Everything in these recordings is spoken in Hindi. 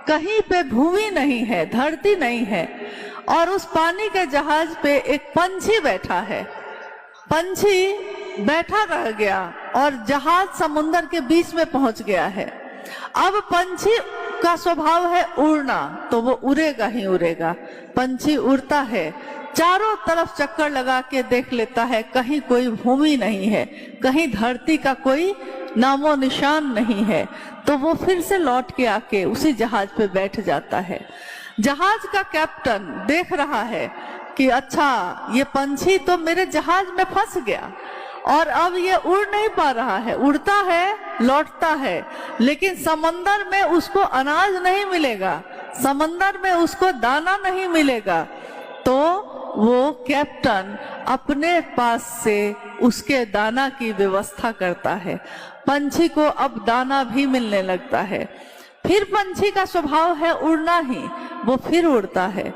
कहीं पे भूमि नहीं है, धरती नहीं है, और उस पानी के जहाज पे एक पंछी बैठा है। पंछी बैठा रह गया और जहाज समुद्र के बीच में पहुंच गया है। अब पंछी का स्वभाव है उड़ना, तो वो उड़ेगा ही उड़ेगा। पंछी उड़ता है, चारों तरफ चक्कर लगा के देख लेता है, कहीं कोई भूमि नहीं है, कहीं धरती का कोई नामो निशान नहीं है। तो वो फिर से लौट के आके उसी जहाज पे बैठ जाता है। जहाज का कैप्टन देख रहा है कि अच्छा, ये पंछी तो मेरे जहाज में फंस गया और अब ये उड़ नहीं पा रहा है। उड़ता है, लौटता है, लेकिन समंदर में उसको अनाज नहीं मिलेगा, समंदर में उसको दाना नहीं मिलेगा। तो वो कैप्टन अपने पास से उसके दाना की व्यवस्था करता है। पंछी को अब दाना भी मिलने लगता है। फिर पंछी का स्वभाव है उड़ना ही, वो फिर उड़ता है,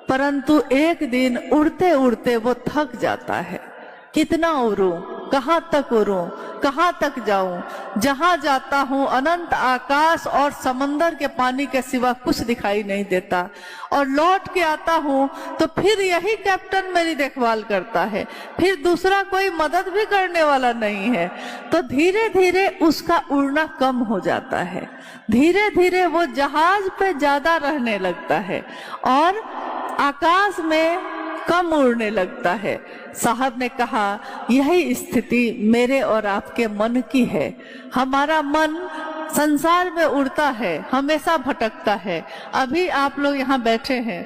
परंतु एक दिन उड़ते उड़ते वो थक जाता है। कितना उड़ूं, कहाँ तक उड़ूं, कहाँ तक जाऊं, जहां जाता हूं अनंत आकाश और समंदर के पानी के सिवा कुछ दिखाई नहीं देता, और लौट के आता हूं तो फिर यही कैप्टन मेरी देखभाल करता है, फिर दूसरा कोई मदद भी करने वाला नहीं है। तो धीरे धीरे उसका उड़ना कम हो जाता है, धीरे धीरे वो जहाज पे ज्यादा रहने लगता है और आकाश में कम उड़ने लगता है। साहब ने कहा, यही स्थिति मेरे और आपके मन की है। हमारा मन संसार में उड़ता है, हमेशा भटकता है। अभी आप लोग यहाँ बैठे हैं,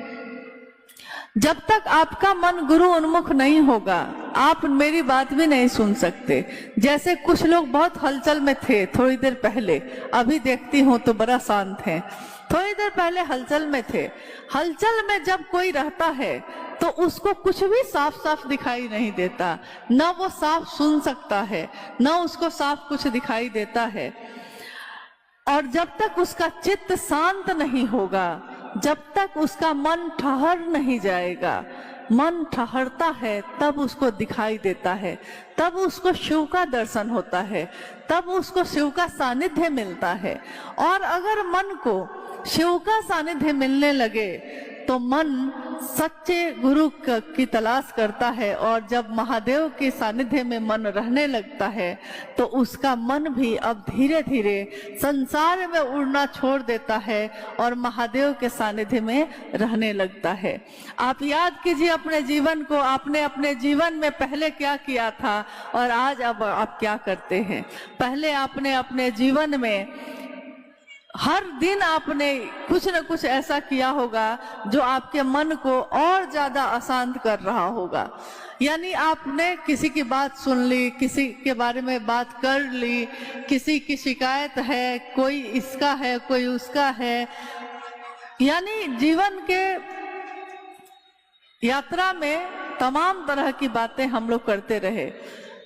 जब तक आपका मन गुरु उन्मुख नहीं होगा आप मेरी बात भी नहीं सुन सकते। जैसे कुछ लोग बहुत हलचल में थे थोड़ी देर पहले, अभी देखती हूँ तो बड़ा शांत है। थोड़ी देर पहले हलचल में थे। हलचल में जब कोई रहता है तो उसको कुछ भी साफ साफ दिखाई नहीं देता, न वो साफ सुन सकता है, न उसको साफ कुछ दिखाई देता है। और जब तक उसका चित्त शांत नहीं होगा, जब तक उसका मन ठहर नहीं जाएगा, मन ठहरता है तब उसको दिखाई देता है, तब उसको शिव का दर्शन होता है, तब उसको शिव का सानिध्य मिलता है। और अगर मन को शिव का सानिध्य मिलने लगे तो मन सच्चे गुरु की तलाश करता है, और जब महादेव के सानिध्य में मन रहने लगता है तो उसका मन भी अब धीरे धीरे संसार में उड़ना छोड़ देता है और महादेव के सानिध्य में रहने लगता है। आप याद कीजिए अपने जीवन को, आपने अपने जीवन में पहले क्या किया था और आज अब आप क्या करते हैं। पहले आपने अपने जीवन में हर दिन आपने कुछ न कुछ ऐसा किया होगा जो आपके मन को और ज्यादा अशांत कर रहा होगा। यानी आपने किसी की बात सुन ली, किसी के बारे में बात कर ली, किसी की शिकायत है, कोई इसका है, कोई उसका है। यानी जीवन के यात्रा में तमाम तरह की बातें हम लोग करते रहे,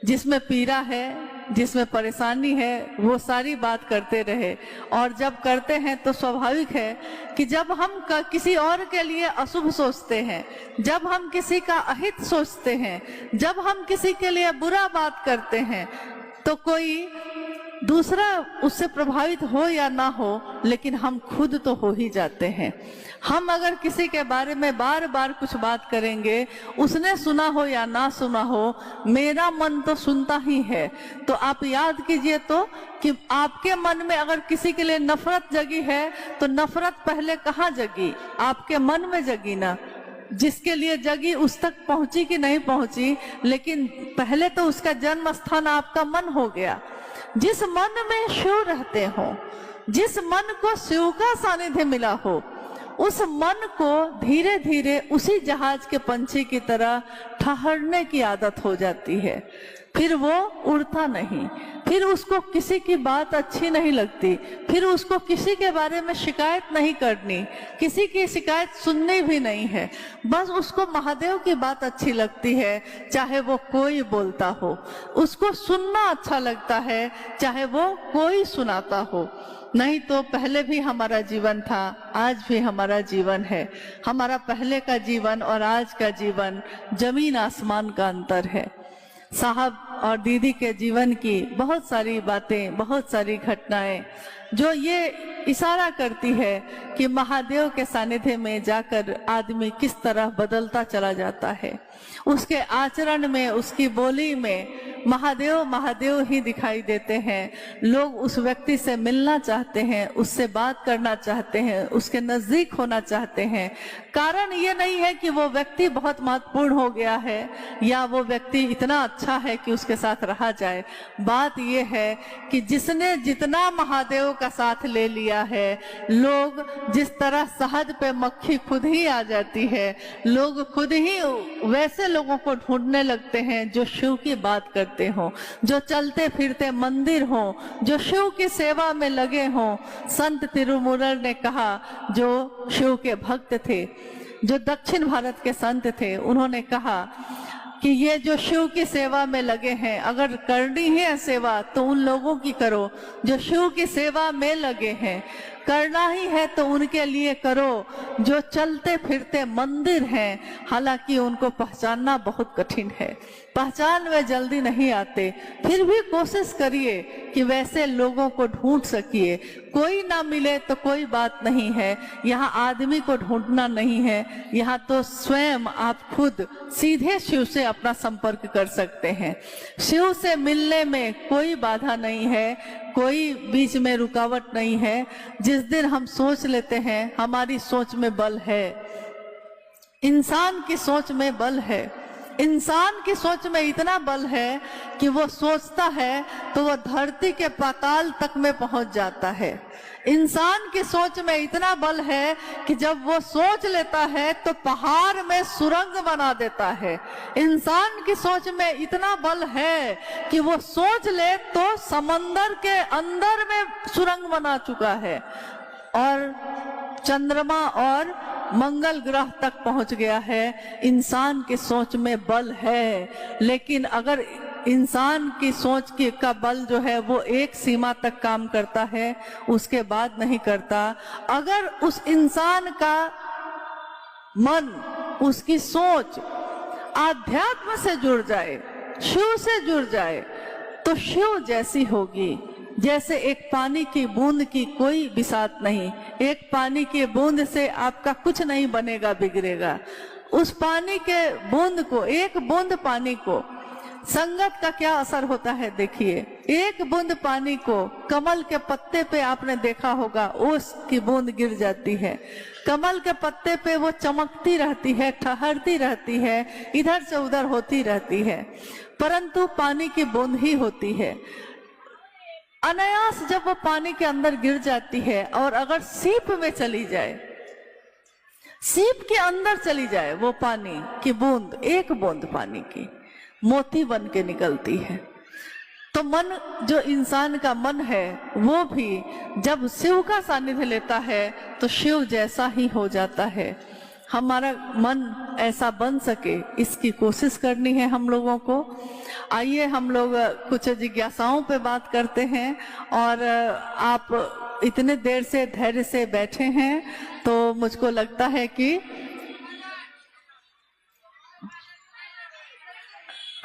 जिसमें पीड़ा है, जिसमें परेशानी है, वो सारी बात करते रहे। और जब करते हैं तो स्वाभाविक है कि जब हम किसी और के लिए अशुभ सोचते हैं, जब हम किसी का अहित सोचते हैं, जब हम किसी के लिए बुरा बात करते हैं, तो कोई दूसरा उससे प्रभावित हो या ना हो, लेकिन हम खुद तो हो ही जाते हैं। हम अगर किसी के बारे में बार बार कुछ बात करेंगे, उसने सुना हो या ना सुना हो, मेरा मन तो सुनता ही है। तो आप याद कीजिए तो कि आपके मन में अगर किसी के लिए नफरत जगी है तो नफरत पहले कहाँ जगी? आपके मन में जगी ना। जिसके लिए जगी उस तक पहुंची कि नहीं पहुंची, लेकिन पहले तो उसका जन्म स्थान आपका मन हो गया। जिस मन में शिव रहते हो, जिस मन को शिव का सानिध्य मिला हो, उस मन को धीरे धीरे उसी जहाज के पंछी की तरह ठहरने की आदत हो जाती है। फिर वो उड़ता नहीं, फिर उसको किसी की बात अच्छी नहीं लगती, फिर उसको किसी के बारे में शिकायत नहीं करनी, किसी की शिकायत सुननी भी नहीं है। बस उसको महादेव की बात अच्छी लगती है, चाहे वो कोई बोलता हो। उसको सुनना अच्छा लगता है, चाहे वो कोई सुनाता हो। नहीं तो पहले भी हमारा जीवन था, आज भी हमारा जीवन है। हमारा पहले का जीवन और आज का जीवन जमीन आसमान का अंतर है। साहब और दीदी के जीवन की बहुत सारी बातें, बहुत सारी घटनाएं जो ये इशारा करती है कि महादेव के सानिध्य में जाकर आदमी किस तरह बदलता चला जाता है। उसके आचरण में, उसकी बोली में महादेव महादेव ही दिखाई देते हैं। लोग उस व्यक्ति से मिलना चाहते हैं, उससे बात करना चाहते हैं, उसके नजदीक होना चाहते हैं। कारण ये नहीं है कि वो व्यक्ति बहुत महत्वपूर्ण हो गया है या वो व्यक्ति इतना अच्छा है कि उसके साथ रहा जाए। बात ये है कि जिसने जितना महादेव का साथ ले लिया है, लोग जिस तरह शहद पे मक्खी खुद ही आ जाती है, लोग खुद ही वैसे लोगों को ढूंढने लगते हैं जो शिव की बात करते हो, जो चलते फिरते मंदिर हो, जो शिव की सेवा में लगे हों। संत तिरुमूलर ने कहा, जो शिव के भक्त थे, जो दक्षिण भारत के संत थे, उन्होंने कहा कि ये जो शिव की सेवा में लगे हैं, अगर करनी है सेवा तो उन लोगों की करो जो शिव की सेवा में लगे हैं। करना ही है तो उनके लिए करो जो चलते फिरते मंदिर हैं, हालांकि उनको पहचानना बहुत कठिन है, पहचान में जल्दी नहीं आते, फिर भी कोशिश करिए कि वैसे लोगों को ढूंढ सकिए। कोई ना मिले तो कोई बात नहीं है, यहाँ आदमी को ढूंढना नहीं है, यहाँ तो स्वयं आप खुद सीधे शिव से अपना संपर्क कर सकते हैं। शिव से मिलने में कोई बाधा नहीं है, कोई बीच में रुकावट नहीं है। जिस दिन हम सोच लेते हैं, हमारी सोच में बल है, इंसान की सोच में बल है, इंसान की सोच में इतना बल है कि वो सोचता है तो वो धरती के पाताल तक में पहुंच जाता है। इंसान की सोच में इतना बल है कि जब वो सोच लेता है तो पहाड़ में सुरंग बना देता है। इंसान की सोच में इतना बल है कि वो सोच ले तो समंदर के अंदर में सुरंग बना चुका है और चंद्रमा और मंगल ग्रह तक पहुंच गया है। इंसान की सोच में बल है, लेकिन अगर इंसान की सोच की का बल जो है वो एक सीमा तक काम करता है, उसके बाद नहीं करता। अगर उस इंसान का मन, उसकी सोच आध्यात्म से जुड़ जाए, शिव से जुड़ जाए, तो शिव जैसी होगी। जैसे एक पानी की बूंद की कोई बिसात नहीं, एक पानी की बूंद से आपका कुछ नहीं बनेगा, बिगड़ेगा। उस पानी के बूंद को, एक बूंद पानी को, संगत का क्या असर होता है देखिए। एक बूंद पानी को कमल के पत्ते पे आपने देखा होगा, ओस की बूंद गिर जाती है, कमल के पत्ते पे वो चमकती रहती है, ठहरती रहती है, इधर से उधर होती रहती है, परंतु पानी की बूंद ही होती है। अनायास जब वो पानी के अंदर गिर जाती है और अगर सीप में चली जाए, सीप के अंदर चली जाए, वो पानी की बूंद, एक बूंद पानी की मोती बन के निकलती है। तो मन, जो इंसान का मन है, वो भी जब शिव का सानिध्य लेता है तो शिव जैसा ही हो जाता है। हमारा मन ऐसा बन सके, इसकी कोशिश करनी है हम लोगों को। आइए हम लोग कुछ जिज्ञासाओं पे बात करते हैं। और आप इतने देर से धैर्य से बैठे हैं तो मुझको लगता है कि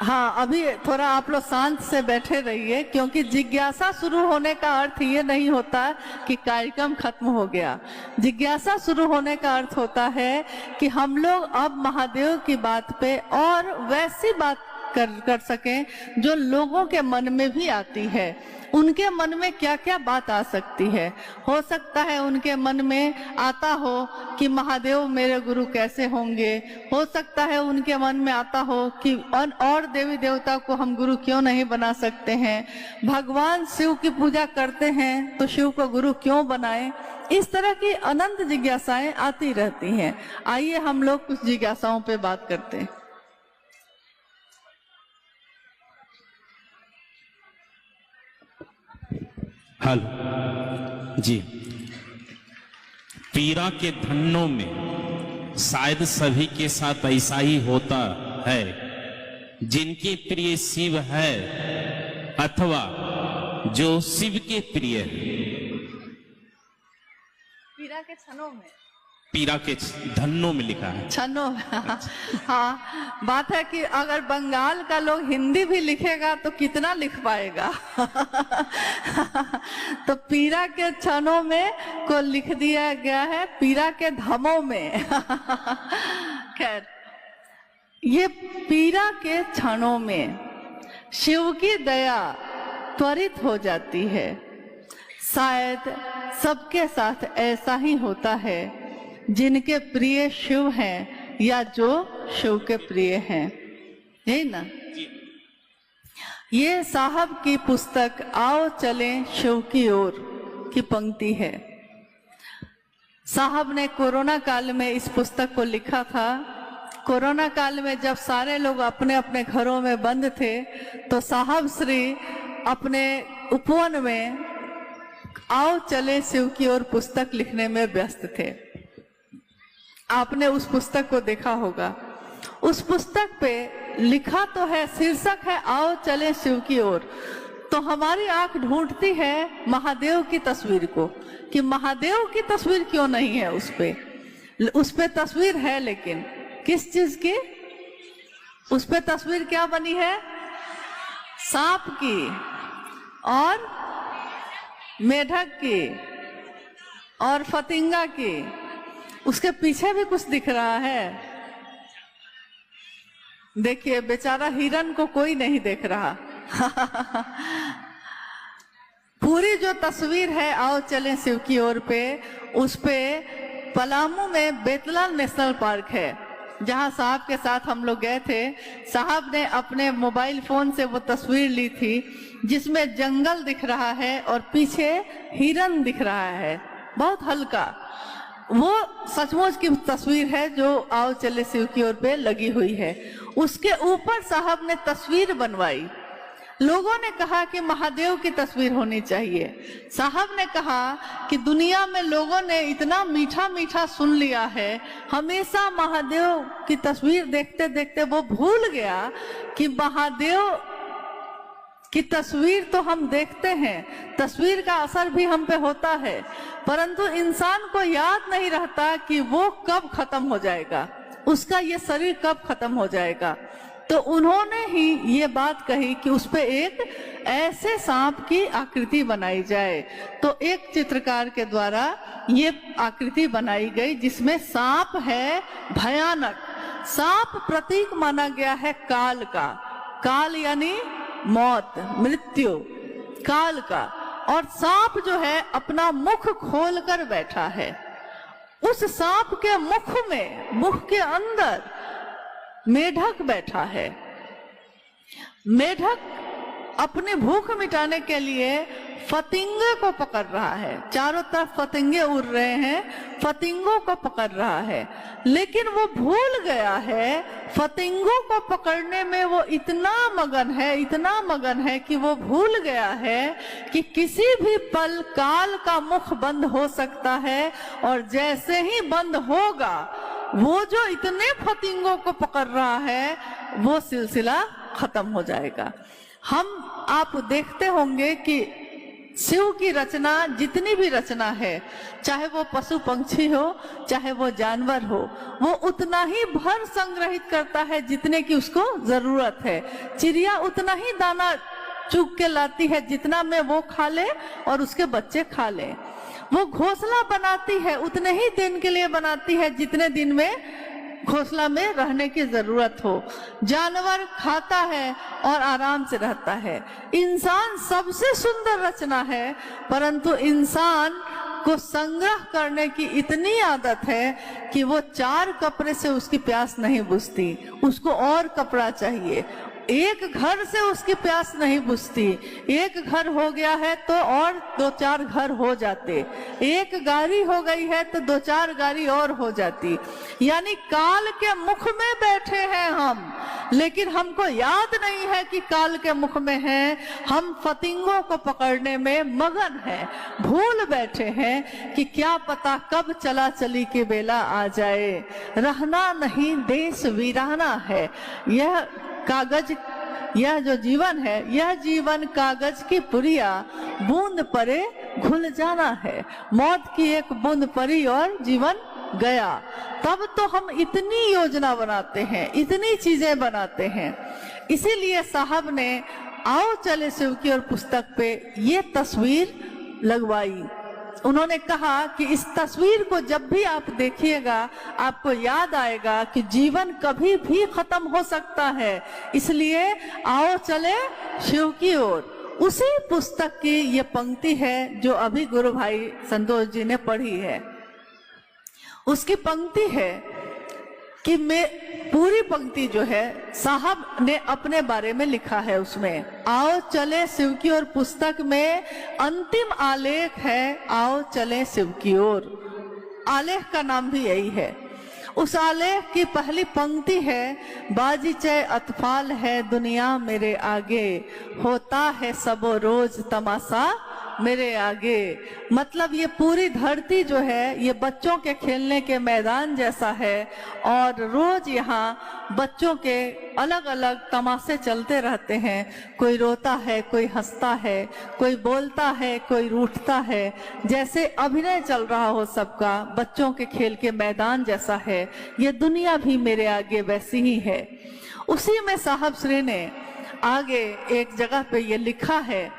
हाँ, अभी थोड़ा आप लोग शांत से बैठे रहिए, क्योंकि जिज्ञासा शुरू होने का अर्थ ये नहीं होता कि कार्यक्रम खत्म हो गया। जिज्ञासा शुरू होने का अर्थ होता है कि हम लोग अब महादेव की बात पे और वैसी बात कर सकें जो लोगों के मन में भी आती है। उनके मन में क्या क्या बात आ सकती है। हो सकता है उनके मन में आता हो कि महादेव मेरे गुरु कैसे होंगे। हो सकता है उनके मन में आता हो कि और देवी देवता को हम गुरु क्यों नहीं बना सकते हैं। भगवान शिव की पूजा करते हैं तो शिव को गुरु क्यों बनाएं। इस तरह की अनंत जिज्ञासाएं आती रहती हैं। आइए हम लोग कुछ जिज्ञासाओं पे बात करते हैं। हेलो जी। पीरा के धन्नों में शायद सभी के साथ ऐसा ही होता है, जिनके प्रिय शिव है अथवा जो शिव के प्रिय है। पीरा के क्षणों में पीरा के धन्नों में लिखा है। छन्नो। हाँ, बात है कि अगर बंगाल का लोग हिंदी भी लिखेगा तो कितना लिख पाएगा। तो पीरा के छनों में को लिख दिया गया है पीरा के धमों में। खैर, ये पीरा के क्षणों में शिव की दया त्वरित हो जाती है। शायद सबके साथ ऐसा ही होता है जिनके प्रिय शिव हैं या जो शिव के प्रिय हैं, यही ना। ये साहब की पुस्तक आओ चलें शिव की ओर की पंक्ति है। साहब ने कोरोना काल में इस पुस्तक को लिखा था। कोरोना काल में जब सारे लोग अपने अपने घरों में बंद थे तो साहब श्री अपने उपवन में आओ चले शिव की ओर पुस्तक लिखने में व्यस्त थे। आपने उस पुस्तक को देखा होगा। उस पुस्तक पे लिखा तो है, शीर्षक है आओ चले शिव की ओर। तो हमारी आंख ढूंढती है महादेव की तस्वीर को कि महादेव की तस्वीर क्यों नहीं है उस पे तस्वीर है, लेकिन किस चीज की? उस पे तस्वीर क्या बनी है? सांप की और मेढक की और फतिंगा की। उसके पीछे भी कुछ दिख रहा है। देखिए, बेचारा हिरन को कोई नहीं देख रहा। पूरी जो तस्वीर है आओ चलें शिव की ओर पे, उस पे पलामू में बेतलाल नेशनल पार्क है, जहां साहब के साथ हम लोग गए थे। साहब ने अपने मोबाइल फोन से वो तस्वीर ली थी जिसमें जंगल दिख रहा है और पीछे हिरन दिख रहा है, बहुत हल्का। वो सचमुच की तस्वीर है जो आओ चले शिव की ओर पे लगी हुई है। उसके ऊपर साहब ने तस्वीर बनवाई। लोगों ने कहा कि महादेव की तस्वीर होनी चाहिए। साहब ने कहा कि दुनिया में लोगों ने इतना मीठा मीठा सुन लिया है, हमेशा महादेव की तस्वीर देखते देखते वो भूल गया कि महादेव की तस्वीर तो हम देखते हैं, तस्वीर का असर भी हम पे होता है, परंतु इंसान को याद नहीं रहता कि वो कब खत्म हो जाएगा, उसका ये शरीर कब खत्म हो जाएगा। तो उन्होंने ही ये बात कही कि उस पे एक ऐसे सांप की आकृति बनाई जाए। तो एक चित्रकार के द्वारा ये आकृति बनाई गई जिसमें सांप है भयानक। सांप प्रतीक माना गया है काल का, काल यानी मौत, मृत्यु, काल का। और सांप जो है अपना मुख खोलकर बैठा है। उस सांप के मुख में, मुख के अंदर मेढक बैठा है। मेढक अपनी भूख मिटाने के लिए फतिंगे को पकड़ रहा है। चारों तरफ फतिंगे उड़ रहे हैं, फतिंगों को पकड़ रहा है, लेकिन वो भूल गया है, फतिंगों को पकड़ने में वो इतना मगन है कि वो भूल गया है कि किसी भी पल काल का मुख बंद हो सकता है, और जैसे ही बंद होगा वो जो इतने फतिंगों को पकड़ रहा है वो सिलसिला खत्म हो जाएगा। आप देखते होंगे कि शिव की रचना, जितनी भी रचना है, चाहे वो पशु पंक्षी हो चाहे वो जानवर हो, वो उतना ही भर संग्रहित करता है जितने की उसको जरूरत है। चिड़िया उतना ही दाना चुग के लाती है जितना में वो खा ले और उसके बच्चे खा ले। वो घोंसला बनाती है उतने ही दिन के लिए बनाती है जितने दिन में घोंसला में रहने की जरूरत हो। जानवर खाता है और आराम से रहता है। इंसान सबसे सुंदर रचना है, परंतु इंसान को संग्रह करने की इतनी आदत है कि वो 4 कपड़े से उसकी प्यास नहीं बुझती, उसको और कपड़ा चाहिए। एक घर से उसकी प्यास नहीं बुझती, एक घर हो गया है तो और 2-4 घर हो जाते, एक गाड़ी हो गई है तो 2-4 गाड़ी और हो जाती। यानी काल के मुख में बैठे हैं हम, लेकिन हमको याद नहीं है कि काल के मुख में है। हम फतिंगों को पकड़ने में मगन हैं, भूल बैठे हैं कि क्या पता कब चला चली के बेला आ जाए। रहना नहीं देश वीराना है। यह कागज, यह जो जीवन है, यह जीवन कागज की पुरिया, बूंद परे घुल जाना है। मौत की एक बूंद परी और जीवन गया, तब तो हम इतनी योजना बनाते हैं, इतनी चीजें बनाते हैं। इसीलिए साहब ने आओ चले शिव की ओर पुस्तक पे ये तस्वीर लगवाई। उन्होंने कहा कि इस तस्वीर को जब भी आप देखिएगा आपको याद आएगा कि जीवन कभी भी खत्म हो सकता है, इसलिए आओ चले शिव की ओर। उसी पुस्तक की ये पंक्ति है जो अभी गुरु भाई संतोष जी ने पढ़ी है। उसकी पंक्ति है कि मैं पूरी पंक्ति जो है साहब ने अपने बारे में लिखा है। उसमें आओ चले शिव की ओर पुस्तक में अंतिम आलेख है, आओ चले शिव की ओर। आलेख का नाम भी यही है। उस आलेख की पहली पंक्ति है, बाजीचे अतफाल है दुनिया मेरे आगे, होता है सबो रोज तमाशा मेरे आगे। मतलब ये पूरी धरती जो है ये बच्चों के खेलने के मैदान जैसा है और रोज यहाँ बच्चों के अलग अलग तमाशे चलते रहते हैं। कोई रोता है, कोई हंसता है, कोई बोलता है, कोई रूठता है। जैसे अभिनय चल रहा हो सबका, बच्चों के खेल के मैदान जैसा है ये दुनिया भी मेरे आगे वैसी ही है। उसी में साहब श्री ने आगे एक जगह पे ये लिखा है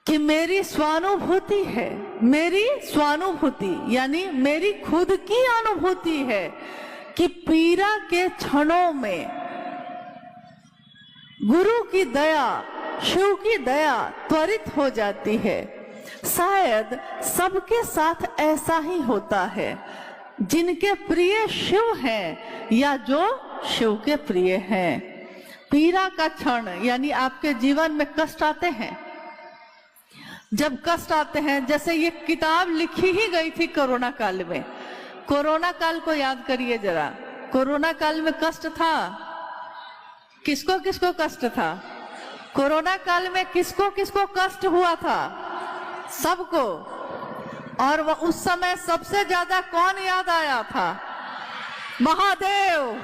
कि मेरी स्वानुभूति है, मेरी स्वानुभूति यानी मेरी खुद की अनुभूति है कि पीड़ा के क्षणों में गुरु की दया, शिव की दया त्वरित हो जाती है। शायद सबके साथ ऐसा ही होता है, जिनके प्रिय शिव हैं या जो शिव के प्रिय हैं। पीड़ा का क्षण यानी आपके जीवन में कष्ट आते हैं। जब कष्ट आते हैं, जैसे ये किताब लिखी ही गई थी कोरोना काल में। कोरोना काल को याद करिए जरा। कोरोना काल में कष्ट था, किसको किसको कष्ट था? कोरोना काल में किसको किसको कष्ट हुआ था? सबको। और वह उस समय सबसे ज्यादा कौन याद आया था? महादेव।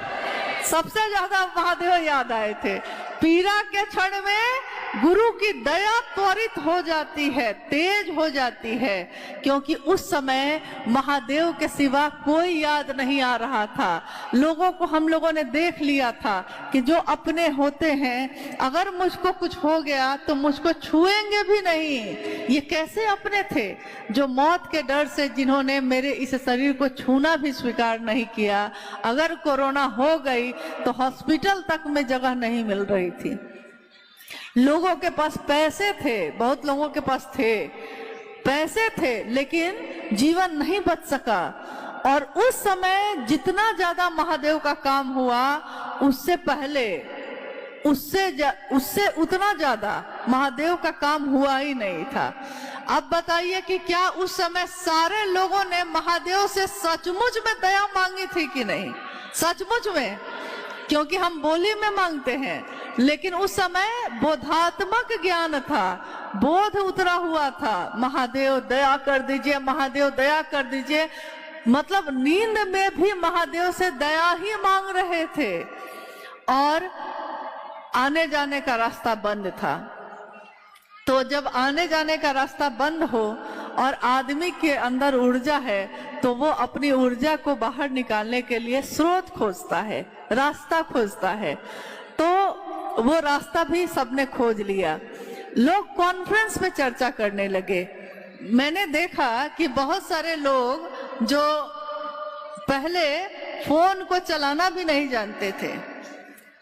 सबसे ज्यादा महादेव याद आए थे। पीड़ा के क्षण में गुरु की दया त्वरित हो जाती है, तेज हो जाती है, क्योंकि उस समय महादेव के सिवा कोई याद नहीं आ रहा था। लोगों को हम लोगों ने देख लिया था कि जो अपने होते हैं, अगर मुझको कुछ हो गया तो मुझको छुएंगे भी नहीं। ये कैसे अपने थे? जो मौत के डर से जिन्होंने मेरे इस शरीर को छूना भी स्वीकार नहीं किया। अगर कोरोना हो गई तो हॉस्पिटल तक में जगह नहीं मिल रही थी। लोगों के पास पैसे थे, बहुत लोगों के पास थे, पैसे थे, लेकिन जीवन नहीं बच सका। और उस समय जितना ज्यादा महादेव का काम हुआ, उससे पहले उससे उतना ज्यादा महादेव का काम हुआ ही नहीं था। अब बताइए कि क्या उस समय सारे लोगों ने महादेव से सचमुच में दया मांगी थी कि नहीं? सचमुच में, क्योंकि हम बोली में मांगते हैं, लेकिन उस समय बोधात्मक ज्ञान था, बोध उतरा हुआ था। महादेव दया कर दीजिए, महादेव दया कर दीजिए। मतलब नींद में भी महादेव से दया ही मांग रहे थे। और आने जाने का रास्ता बंद था। तो जब आने जाने का रास्ता बंद हो और आदमी के अंदर ऊर्जा है, तो वो अपनी ऊर्जा को बाहर निकालने के लिए स्रोत खोजता है, रास्ता खोजता है। तो वो रास्ता भी सबने खोज लिया। लोग कॉन्फ्रेंस में चर्चा करने लगे। मैंने देखा कि बहुत सारे लोग जो पहले फोन को चलाना भी नहीं जानते थे,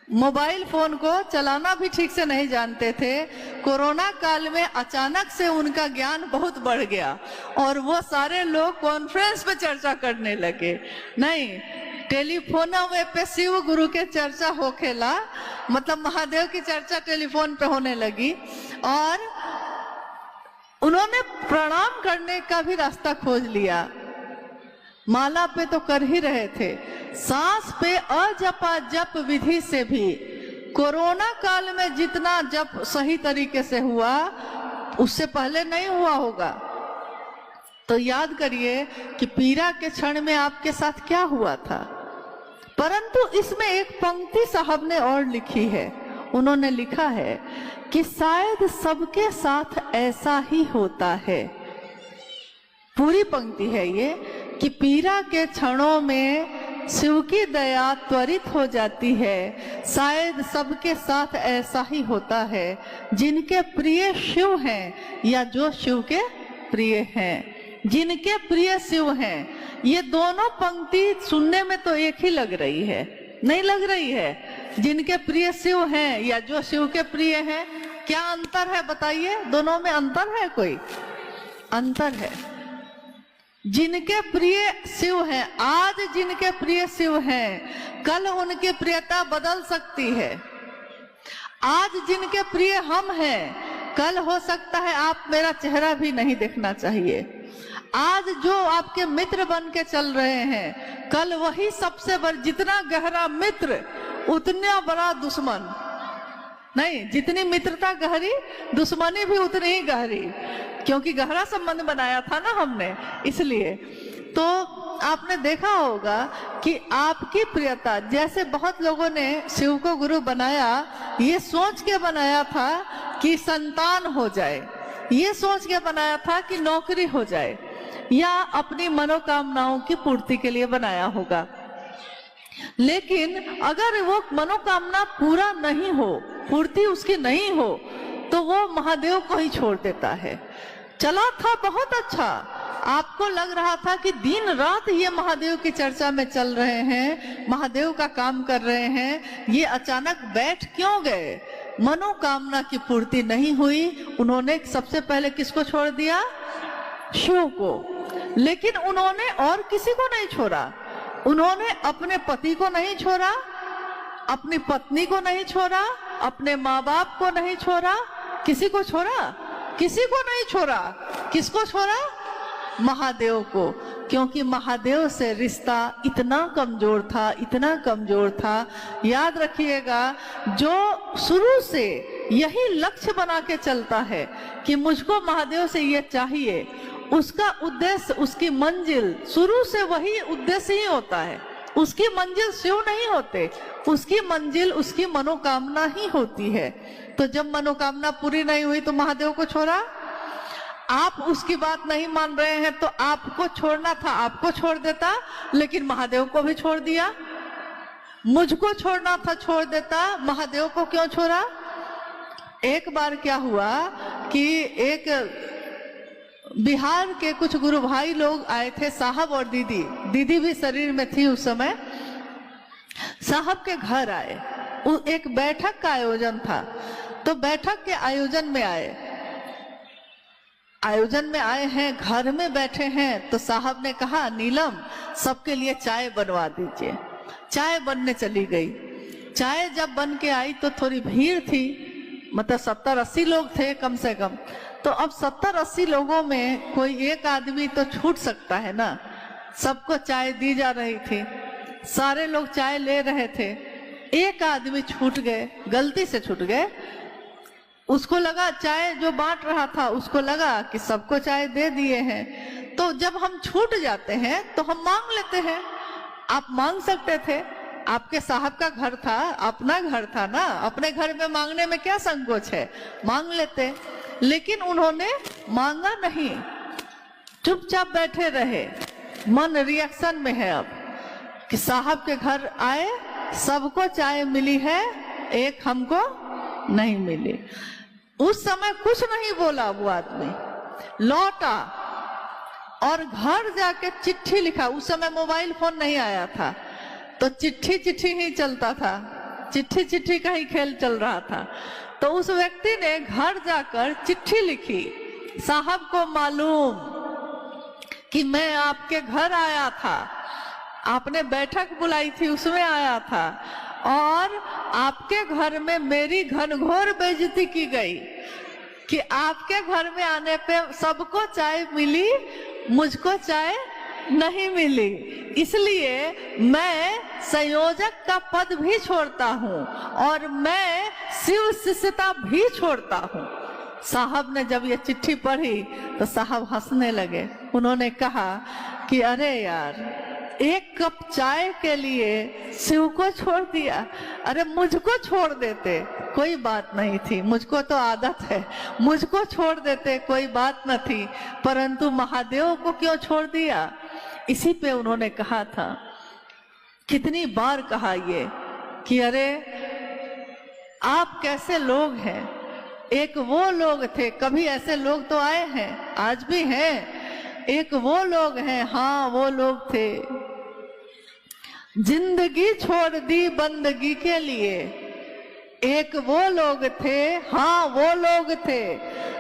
मोबाइल फोन को चलाना भी ठीक से नहीं जानते थे, कोरोना काल में अचानक से उनका ज्ञान बहुत बढ़ गया और वो सारे लोग कॉन्फ्रेंस पे चर्चा करने लगे। नहीं, टेलीफोनों में पे शिव गुरु के चर्चा हो खेला, मतलब महादेव की चर्चा टेलीफोन पे होने लगी। और उन्होंने प्रणाम करने का भी रास्ता खोज लिया। माला पे तो कर ही रहे थे, सांस पे अजपा जप विधि से भी कोरोना काल में जितना जप सही तरीके से हुआ, उससे पहले नहीं हुआ होगा। तो याद करिए कि पीड़ा के क्षण में आपके साथ क्या हुआ था। परंतु इसमें एक पंक्ति साहब ने और लिखी है। उन्होंने लिखा है कि शायद सबके साथ ऐसा ही होता है। पूरी पंक्ति है ये कि पीड़ा के क्षणों में शिव की दया त्वरित हो जाती है। शायद सबके साथ ऐसा ही होता है, जिनके प्रिय शिव हैं या जो शिव के प्रिय हैं, जिनके प्रिय शिव हैं। ये दोनों पंक्ति सुनने में तो एक ही लग रही है, नहीं लग रही है? जिनके प्रिय शिव हैं या जो शिव के प्रिय हैं, क्या अंतर है बताइए? दोनों में अंतर है? कोई अंतर है। जिनके प्रिय शिव हैं, आज जिनके प्रिय शिव हैं, कल उनकी प्रियता बदल सकती है। आज जिनके प्रिय हम हैं, कल हो सकता है आप मेरा चेहरा भी नहीं देखना चाहिए। आज जो आपके मित्र बन के चल रहे हैं, कल वही सबसे बड़ा, जितना गहरा मित्र उतना बड़ा दुश्मन नहीं। जितनी मित्रता गहरी, दुश्मनी भी उतनी ही गहरी, क्योंकि गहरा संबंध बनाया था ना हमने, इसलिए। तो आपने देखा होगा कि आपकी प्रियता, जैसे बहुत लोगों ने शिव को गुरु बनाया, ये सोच के बनाया था कि संतान हो जाए, ये सोच के बनाया था कि नौकरी हो जाए, या अपनी मनोकामनाओं की पूर्ति के लिए बनाया होगा। लेकिन अगर वो मनोकामना पूरा नहीं हो, पूर्ति उसकी नहीं हो, तो वो महादेव को ही छोड़ देता है। चला था बहुत अच्छा, आपको लग रहा था कि दिन रात ये महादेव की चर्चा में चल रहे हैं, महादेव का काम कर रहे हैं, ये अचानक बैठ क्यों गए? मनोकामना की पूर्ति नहीं हुई। उन्होंने सबसे पहले किसको छोड़ दिया? शिव को। लेकिन उन्होंने और किसी को नहीं छोड़ा। उन्होंने अपने पति को नहीं छोड़ा, अपनी पत्नी को नहीं छोड़ा, अपने माँ बाप को नहीं छोड़ा। किसी को छोड़ा? किसी को नहीं छोड़ा। किसको छोड़ा? महादेव को। क्योंकि महादेव से रिश्ता इतना कमजोर था, इतना कमजोर था। याद रखिएगा, जो शुरू से यही लक्ष्य बना के चलता है कि मुझको महादेव से ये चाहिए, उसका उद्देश्य, उसकी मंजिल शुरू से वही उद्देश्य ही होता है। उसकी मंजिल शिव नहीं होते, उसकी मंजिल उसकी मनोकामना ही होती है। तो जब मनोकामना पूरी नहीं हुई तो महादेव को छोड़ा। आप उसकी बात नहीं मान रहे हैं तो आपको छोड़ना था, आपको छोड़ देता, लेकिन महादेव को भी छोड़ दिया। मुझको छोड़ना था, छोड़ देता, महादेव को क्यों छोड़ा? एक बार क्या हुआ कि एक बिहार के कुछ गुरु भाई लोग आए थे, साहब और दीदी, दीदी भी शरीर में थी उस समय। साहब के घर आए, एक बैठक का आयोजन था, तो बैठक के आयोजन में आए हैं, घर में बैठे हैं। तो साहब ने कहा, नीलम सबके लिए चाय बनवा दीजिए। चाय बनने चली गई। चाय जब बन के आई तो थोड़ी भीड़ थी, मतलब 70-80 लोग थे कम से कम। तो अब 70-80 लोगों में कोई एक आदमी तो छूट सकता है ना। सबको चाय दी जा रही थी, सारे लोग चाय ले रहे थे, एक आदमी छूट गए, गलती से छूट गए। उसको लगा, चाय जो बांट रहा था उसको लगा कि सबको चाय दे दिए हैं। तो जब हम छूट जाते हैं तो हम मांग लेते हैं। आप मांग सकते थे, आपके साहब का घर था, अपना घर था ना, अपने घर में मांगने में क्या संकोच है, मांग लेते। लेकिन उन्होंने मांगा नहीं, चुपचाप बैठे रहे। मन रिएक्शन में है अब कि साहब के घर आए, सबको चाय मिली है, एक हमको नहीं मिली। उस समय कुछ नहीं बोला वो आदमी, लौटा और घर जाके चिट्ठी लिखा। उस समय मोबाइल फोन नहीं आया था, तो चिट्ठी ही चलता था, चिट्ठी का ही खेल चल रहा था। तो उस व्यक्ति ने घर जाकर चिट्ठी लिखी, साहब को मालूम कि मैं आपके घर आया था, आपने बैठक बुलाई थी उसमें आया था, और आपके घर में मेरी घनघोर बेइज्जती की गई कि आपके घर में आने पे सबको चाय मिली, मुझको चाय नहीं मिली। इसलिए मैं संयोजक का पद भी छोड़ता हूँ और मैं शिव शिष्यता भी छोड़ता हूँ। साहब ने जब ये चिट्ठी पढ़ी तो साहब हंसने लगे। उन्होंने कहा कि अरे यार, एक कप चाय के लिए शिव को छोड़ दिया। अरे मुझको छोड़ देते कोई बात नहीं थी, मुझको तो आदत है, मुझको छोड़ देते कोई बात न थी, परंतु महादेव को क्यों छोड़ दिया? इसी पे उन्होंने कहा था, कितनी बार कहा ये कि अरे आप कैसे लोग हैं। एक वो लोग थे, कभी ऐसे लोग तो आए हैं, आज भी हैं। एक वो लोग हैं, हाँ वो लोग थे, जिंदगी छोड़ दी बंदगी के लिए। एक वो लोग थे, हाँ वो लोग थे,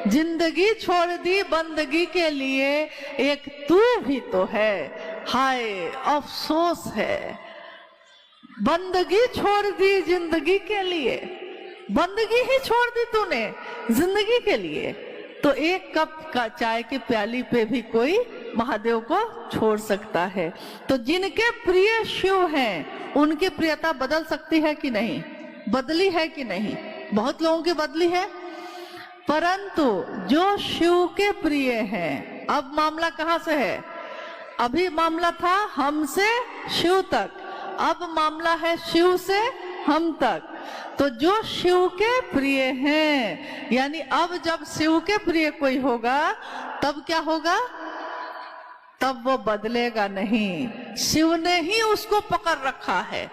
जिंदगी छोड़ दी बंदगी के लिए। एक तू भी तो है, हाय अफसोस है, बंदगी छोड़ दी जिंदगी के लिए। बंदगी ही छोड़ दी तूने जिंदगी के लिए, तो एक कप का चाय की प्याली पे भी कोई महादेव को छोड़ सकता है। तो जिनके प्रिय शिव हैं, उनकी प्रियता बदल सकती है कि नहीं? बदली है कि नहीं? बहुत लोगों की बदली है, परंतु जो शिव के प्रिय हैं, अब मामला कहां से है? अभी मामला था हमसे शिव तक, अब मामला है शिव से हम तक। तो जो शिव के प्रिय हैं, यानी अब जब शिव के प्रिय कोई होगा तब क्या होगा? तब वो बदलेगा नहीं, शिव ने ही उसको पकड़ रखा है।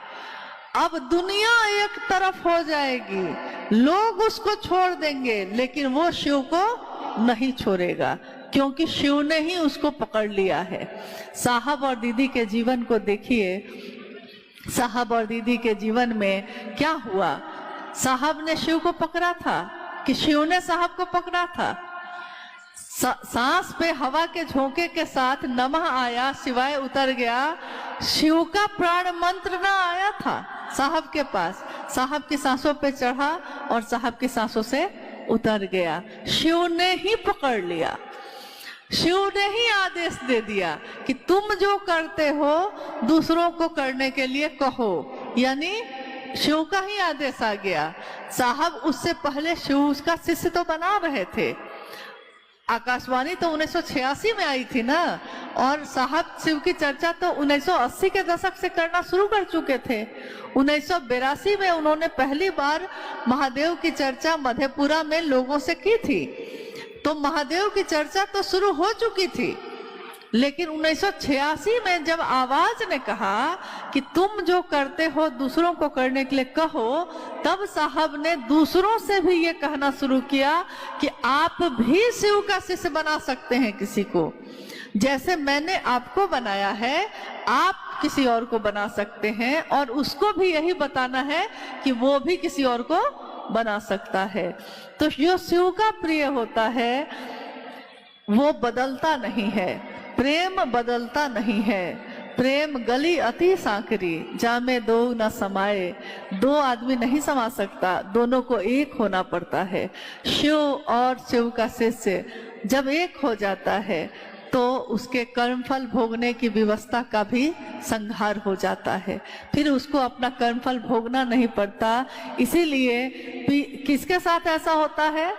अब दुनिया एक तरफ हो जाएगी, लोग उसको छोड़ देंगे, लेकिन वो शिव को नहीं छोड़ेगा, क्योंकि शिव ने ही उसको पकड़ लिया है। साहब और दीदी के जीवन को देखिए, साहब और दीदी के जीवन में क्या हुआ? साहब ने शिव को पकड़ा था कि शिव ने साहब को पकड़ा था? सांस पे हवा के झोंके के साथ नमः आया, शिवाय उतर गया। शिव का प्राण मंत्र ना आया था साहब के पास, साहब की सांसों पे चढ़ा और साहब की सांसों से उतर गया। शिव ने ही पकड़ लिया, शिव ने ही आदेश दे दिया कि तुम जो करते हो दूसरों को करने के लिए कहो, यानी शिव का ही आदेश आ गया। साहब उससे पहले शिव उसका शिष्य तो बना रहे थे। आकाशवाणी तो 1986 में आई थी ना, और साहब शिव की चर्चा तो 1980 के दशक से करना शुरू कर चुके थे। 1982 में उन्होंने पहली बार महादेव की चर्चा मधेपुरा में लोगों से की थी, तो महादेव की चर्चा तो शुरू हो चुकी थी। लेकिन 1986 में जब आवाज ने कहा कि तुम जो करते हो दूसरों को करने के लिए कहो, तब साहब ने दूसरों से भी ये कहना शुरू किया कि आप भी शिव का शिष्य बना सकते हैं किसी को। जैसे मैंने आपको बनाया है, आप किसी और को बना सकते हैं, और उसको भी यही बताना है कि वो भी किसी और को बना सकता है। तो जो शिव का प्रिय होता है वो बदलता नहीं है, प्रेम बदलता नहीं है। प्रेम गली अति सांकरी, जामे दो न समाये। दो आदमी नहीं समा सकता, दोनों को एक होना पड़ता है। शिव और शिव का शिष्य जब एक हो जाता है तो उसके कर्मफल भोगने की व्यवस्था का भी संहार हो जाता है, फिर उसको अपना कर्मफल भोगना नहीं पड़ता। इसीलिए किसके साथ ऐसा होता है?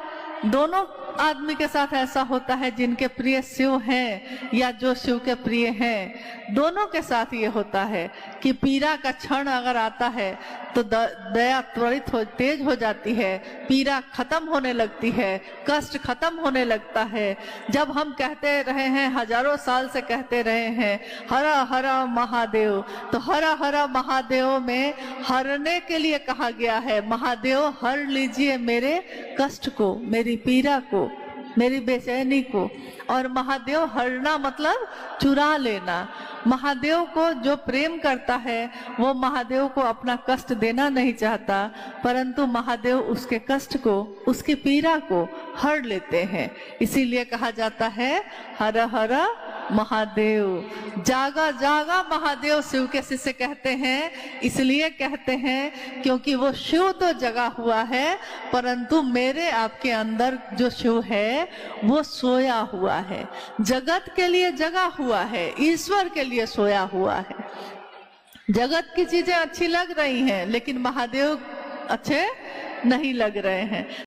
दोनों आदमी के साथ ऐसा होता है, जिनके प्रिय शिव हैं या जो शिव के प्रिय हैं, दोनों के साथ ये होता है कि पीड़ा का क्षण अगर आता है तो दया त्वरित तेज हो जाती है, पीड़ा खत्म होने लगती है, कष्ट खत्म होने लगता है। जब हम कहते रहे हैं, हजारों साल से कहते रहे हैं हर हर महादेव, तो हर हर महादेव में हरने के लिए कहा गया है। महादेव हर लीजिए मेरे कष्ट को, मेरी पीड़ा को, मेरी बेचैनी को। और महादेव हरना मतलब चुरा लेना। महादेव को जो प्रेम करता है वो महादेव को अपना कष्ट देना नहीं चाहता, परंतु महादेव उसके कष्ट को, उसकी पीड़ा को हर लेते हैं। इसीलिए कहा जाता है हर हर महादेव। जागा जागा महादेव शिव के शिष्य कहते हैं, इसलिए कहते हैं क्योंकि वो शिव तो जगा हुआ है, परंतु मेरे आपके अंदर जो शिव है वो सोया हुआ है, जगत के लिए जगा हुआ है, ईश्वर के लिए सोया हुआ है। जगत की चीजें अच्छी लग रही हैं, लेकिन महादेव अच्छे नहीं लग रहे हैं।